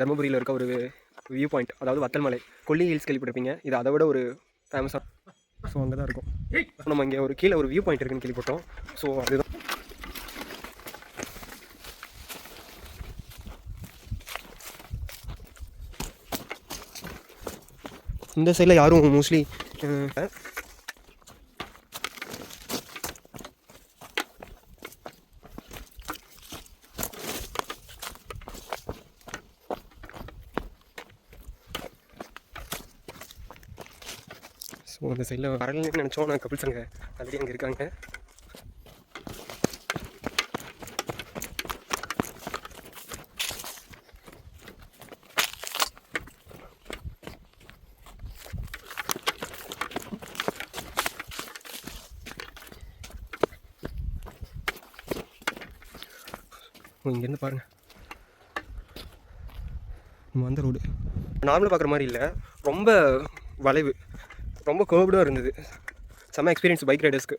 தர்மபுரியில் இருக்க ஒரு வியூ பாயிண்ட், அதாவது வத்தல்மலை கொல்லி ஹில்ஸ் கேள்விப்பட்டிருப்பீங்க. இது அதை விட ஒரு ஃபேமஸாக. ஸோ அங்கே தான் இருக்கும். நம்ம இங்கே ஒரு கீழே ஒரு வியூ பாயிண்ட் இருக்குன்னு கேள்விப்பட்டோம். ஸோ அதுதான் இந்த சைடில் யாரும் மோஸ்ட்லி ஸோ அந்த சைடில் வரலன்னு நினச்சோம். நான் கபிள்ஸ் அங்கே ஆல்ரெடி அங்கே இருக்காங்க. இங்கேருந்து பாருங்கள், நம்ம வந்த ரோடு நார்மலாக பார்க்குற மாதிரி இல்லை, ரொம்ப வளைவு, ரொம்ப கர்வ்டாக இருந்தது. செம்ம எக்ஸ்பீரியன்ஸ் பைக் ரைடர்ஸ்க்கு.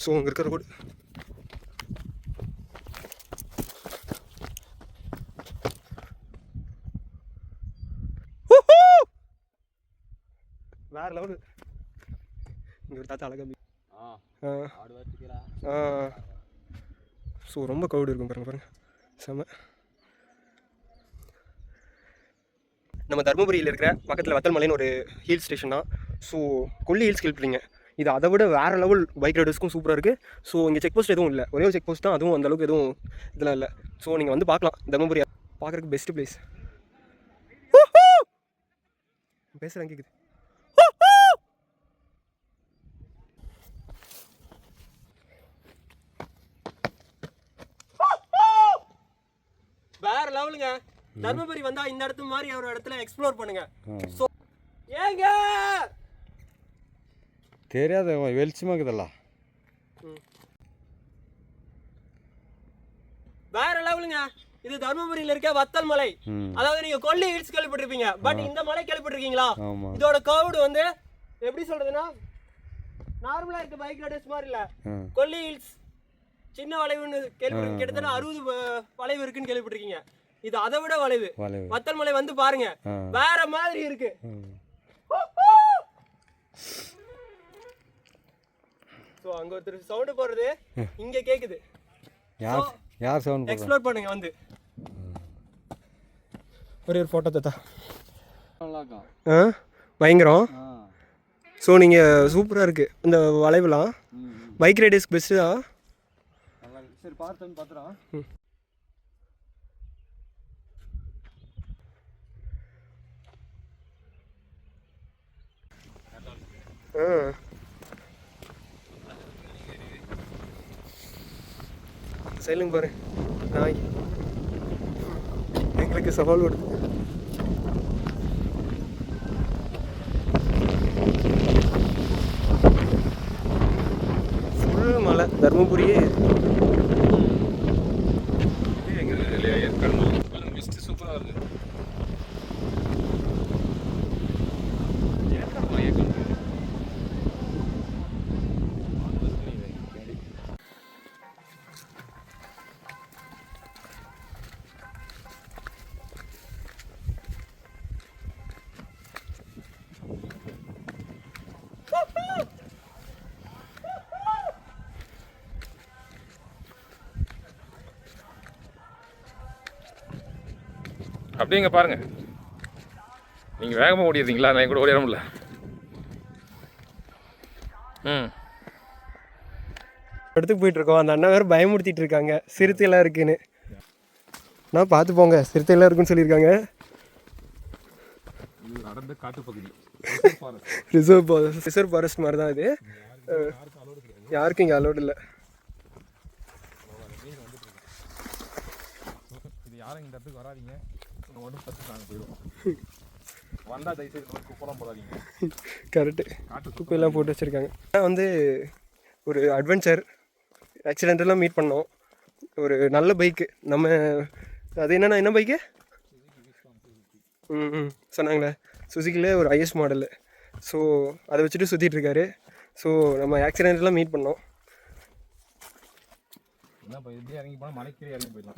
ஸோ அங்கே இருக்கிற ரோடு வேறு லெவலு. இங்கே ஒரு தாத்தா அழகாக ஸோ ரொம்ப கவுடு இருக்கும் பாருங்க செம்ம. நம்ம தர்மபுரியில் இருக்கிற பக்கத்தில் வத்தல்மலைன்னு ஒரு ஹில் ஸ்டேஷன் தான். ஸோ கொல்லி ஹில்ஸ் கேள்விப்பீங்க. இது அதை விட வேறு லெவல் பைக் ரைடர்ஸ்க்கும் சூப்பராக இருக்குது. ஸோ இங்கே செக் போஸ்ட் எதுவும் இல்லை, ஒரே ஒரு செக் போஸ்ட் தான், அதுவும் அந்தளவுக்கு எதுவும் இதெல்லாம் இல்லை. ஸோ நீங்கள் வந்து பார்க்கலாம். தர்மபுரி பார்க்குறதுக்கு பெஸ்ட்டு பிளேஸ். பேசுகிறேன் கேட்குது. வேற லெவலுங்க. தர்மபுரி வந்தா இந்த இடத்து மாதிரி ஒரு இடத்துல எக்ஸ்ப்ளோர் பண்ணுங்க. ஸோ ஏங்க தெரியாத வெளிச்சமாக இருக்குதல்ல, வேற லெவலுங்க. இது தர்மபுரியில இருக்க வத்தல்மலை. அதாவது நீங்க கொல்லி ஹில்ஸ் கேள்விப்பட்டிருப்பீங்க, பட் இந்த மலை கேள்விப்பட்டிருக்கீங்களா? இதோட கவுடு வந்து எப்படி சொல்றதுன்னா, நார்மலா இருக்க பைக் ரைடர்ஸ் மாதிரி இல்ல. கொல்லி ஹில்ஸ் சின்ன வளைவுன்னு கேள்விப்பட்டிருக்கீங்க, கிட்டத்தட்ட 60 வளைவு இருக்குன்னு கேள்விப்பட்டிருக்கீங்க. இது அதை விட வளைவு. வத்தல்மலை வந்து பாருங்க, வேற மாதிரி இருக்கு. ஸோ அங்க ஒருத்தர் சவுண்ட் போடுறது இங்க கேக்குது. யார் சவுண்ட்? எக்ஸ்ப்ளோர் பண்ணுங்க வந்து. ஒரே ஒரு ஃபோட்டோ தத்தா. பயங்கரம். ஸோ நீங்கள் சூப்பராக இருக்குது இந்த வளைவுலாம். பைக் ரைடர்ஸ்க்கு பெஸ்ட்டு தான். சரி பார்த்து பார்த்துறோம். சைலுங்க பாரு, நாய் எங்களுக்கு சவால் விடுது. ஃபுல் மலை தர்மபுரியே. சூப்பராக இருக்கு. அப்படியே இங்கே பாருங்கள், நீங்கள் வேகமாக ஓடிடுறீங்களா? நான் கூட ஓடிட முடியல. இடத்துக்கு போயிட்டுருக்கோம். அந்த அண்ணா வேறு பயமுறுத்திட்டு இருக்காங்க, சிறுத்தையெல்லாம் இருக்குன்னு. நான் பார்த்து போங்க, சிறுத்தையெல்லாம் இருக்குன்னு சொல்லியிருக்காங்க. ரிசர்வ் ஃபாரஸ்ட் மாதிரி தான் இது. யாருக்கும் இங்கே அலோடு இல்லை. யாரும் இந்த இடத்துக்கு வராதிங்க, ஒன்றும் பத்து நாங்கள் போயிடுவோம். வந்தால் தயவுசெய்து குப்பெல்லாம் போடாதீங்க. கரெக்டு, குப்பையெல்லாம் போட்டு வச்சுருக்காங்க. வந்து ஒரு அட்வென்ச்சர் ஆக்சிடென்டெல்லாம் மீட் பண்ணோம். ஒரு நல்ல பைக்கு நம்ம அது என்ன பைக்கு சொன்னாங்களே சுசுக்கிலே ஒரு ஐஎஸ் மாடலு. ஸோ அதை வச்சுட்டு சுற்றிட்டுருக்காரு. ஸோ நம்ம ஆக்சிடென்ட்லாம் மீட் பண்ணோம்.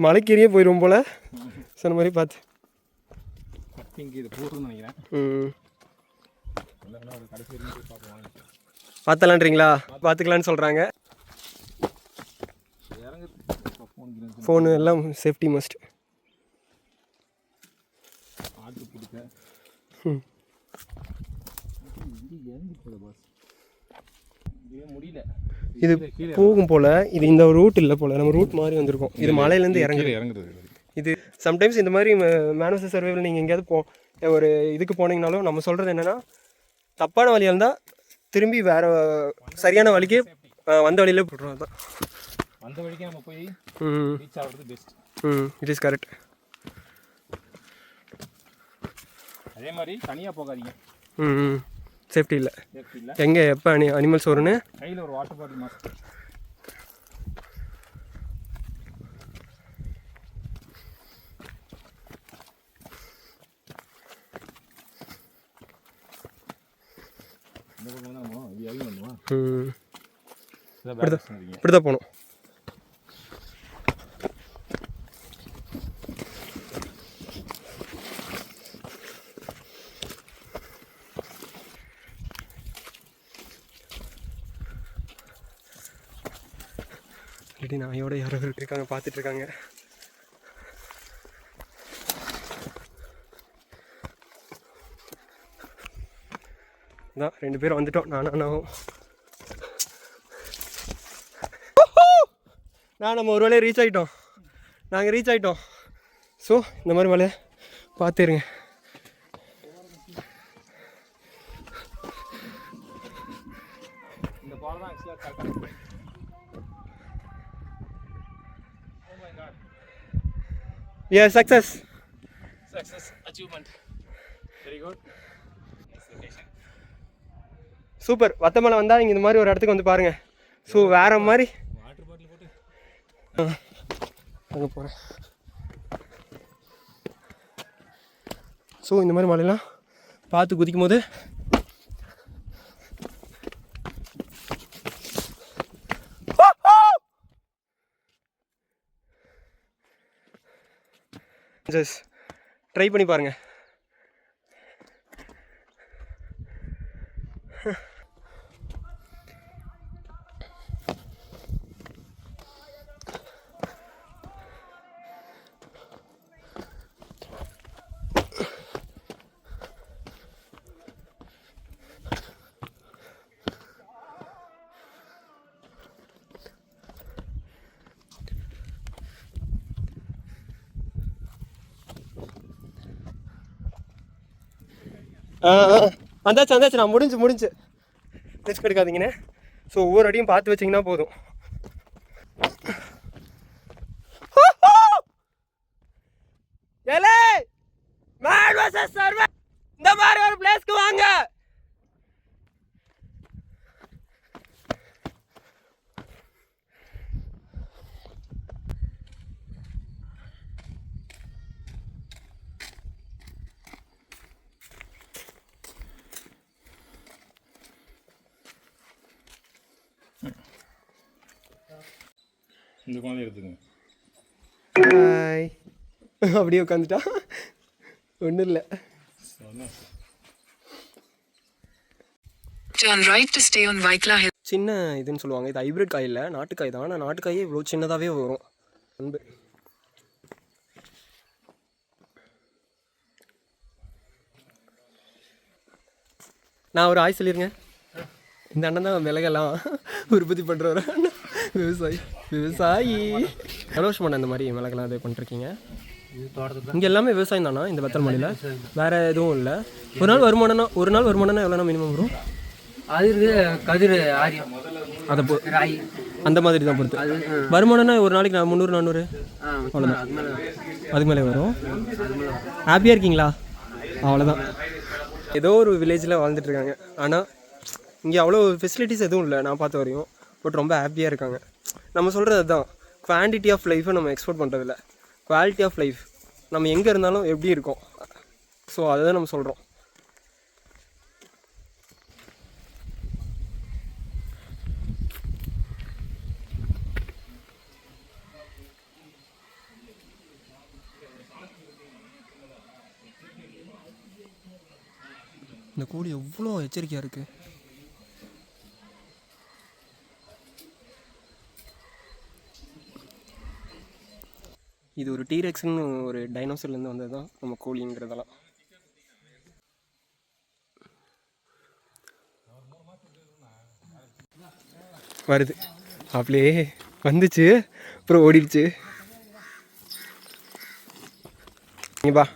மலைக்கீரியே போயிடுவோம் போல் சொன்ன மாதிரி பார்த்து. பார்த்தலான்றீங்களா? பார்த்துக்கலான்னு சொல்கிறாங்க. ஃபோனு எல்லாம் சேஃப்டி மஸ்ட். இது போகும் போல் இது இந்த ரூட் இல்லை போல், நம்ம ரூட் மாதிரி வந்திருக்கோம். இது மலையிலேருந்து இறங்குறது. இது சம்டைம்ஸ் இந்த மாதிரி மேனுவல் சர்வேவில் நீங்கள் எங்கேயாவது ஒரு இதுக்கு போனீங்கனாலும் நம்ம சொல்கிறது என்னென்னா, தப்பான வழியாக இருந்தால் திரும்பி வேறு சரியான வழிக்கு வந்த வழியிலே போட்டுருவோம். அதான் அந்த வழிக்கு நம்ம போய் ரீச் ஆகிறது பெஸ்ட். It is correct. அதே மாதிரி தனியாக போகாதீங்க. சேஃப்டி இல்லை. எங்கே எப்போ அனிமல்ஸ் வரும்னு கையில் ஒரு வாட்டர் பாட்டில் மாஸ்க். இப்படி தான் போகணும். நாயோட யாரோ இருக்காங்க, பார்த்துட்டு இருக்காங்க. அதான் 2 பேரும் வந்துட்டோம். நானும் நம்ம ஒரு வேலையை ரீச் ஆகிட்டோம். நாங்கள் ரீச் ஆகிட்டோம். ஸோ இந்த மாதிரி வேலையை பார்த்துருங்க. இந்த பால் தான் ஆக்சுவலாக கரெக்டாக. Yeah, success achievement. Very good. Super. Vathamalai வந்தால் நீங்கள் இந்த மாதிரி ஒரு இடத்துக்கு வந்து பாருங்கள். ஸோ வேறு மாதிரி வாட்டர் பாட்டில் போட்டு அங்கே போகிறேன். ஸோ இந்த மாதிரி மலையெல்லாம் பார்த்து குதிக்கும் போது ஜஸ்ட் ட்ரை பண்ணி பாருங்கள். வந்தாச்சு நான் முடிஞ்சு ரிஸ்க் எடுக்காதீங்கண்ணே. ஸோ ஒவ்வொரு அடியும் பார்த்து வச்சிங்கன்னா போதும். இந்த மாதிரி ஒரு பிளேஸ்க்கு வாங்க. இந்த குழந்தை எடுத்துங்க. அப்படியே உட்காந்துட்டா ஒன்றும் இல்லை. சின்ன இதுன்னு சொல்லுவாங்க. இது ஹைப்ரிட் காய் இல்லை, நாட்டுக்காய் தான். ஆனால் நாட்டுக்காயே இவ்வளோ சின்னதாகவே வரும். அன்பு நான் ஒரு ஆய் சொல்லிருங்க. இந்த அண்ணன் தான் மிளகெல்லாம் உற்பத்தி பண்ணுறவர். விவசாயி எவ்வளோ வருஷம் பண்ண இந்த மாதிரி மிளகெல்லாம் இது பண்ணிருக்கீங்க? இங்கே எல்லாமே விவசாயம் தானா இந்த வத்தல் மலையில்? வேறு எதுவும் இல்லை? ஒரு நாள் வருமானம்னா எவ்வளோனா மினிமம் வரும்? அது கதிர் ஆரியம் அதை அந்த மாதிரி தான் பொறுத்து வருமானம்னா ஒரு நாளைக்கு 300-400 அவ்வளோதான். அதுக்கு மேலே வரும். ஹாப்பியாக இருக்கீங்களா? அவ்வளோதான். ஏதோ ஒரு வில்லேஜில் வாழ்ந்துட்டுருக்காங்க. ஆனால் இங்கே அவ்வளோ ஃபெசிலிட்டிஸ் எதுவும் இல்லை நான் பார்த்த வரையும். பட் ரொம்ப ஹாப்பியாக இருக்காங்க. நம்ம சொல்கிறது அதுதான், குவான்டிட்டி ஆஃப் லைஃப்பை நம்ம எக்ஸ்போர்ட் பண்ணுறதில்ல, குவாலிட்டி ஆஃப் லைஃப் நம்ம எங்கே இருந்தாலும் எப்படி இருக்கோம். ஸோ அதை தான் நம்ம சொல்கிறோம். இந்த கோழி எவ்வளோ எச்சரிக்கையாக இருக்குது. இது ஒரு டீரெக்ஸ்னு ஒரு டைனோசர்லேருந்து வந்தது தான் நம்ம கோழிங்கிறதெல்லாம். வருது அப்படியே வந்துச்சு, அப்புறம் ஓடிடுச்சு. இங்கேப்பா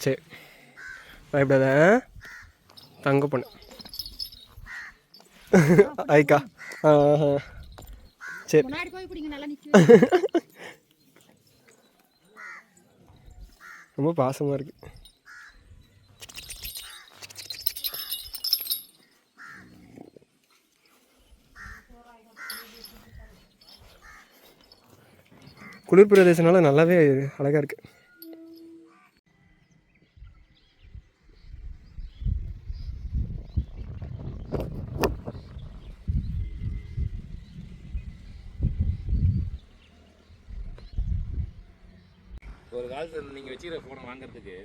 சரி, பயப்படாத தங்க பொண்ணு. ஐக்கா சரி. ரொம்ப பாசமாக இருக்கு. குளிர் பிரதேசனால நல்லாவே அழகாக இருக்கு. ஒரு காலத்தில் நீங்கள் வச்சுக்கிற ஃபோனை வாங்குறதுக்கு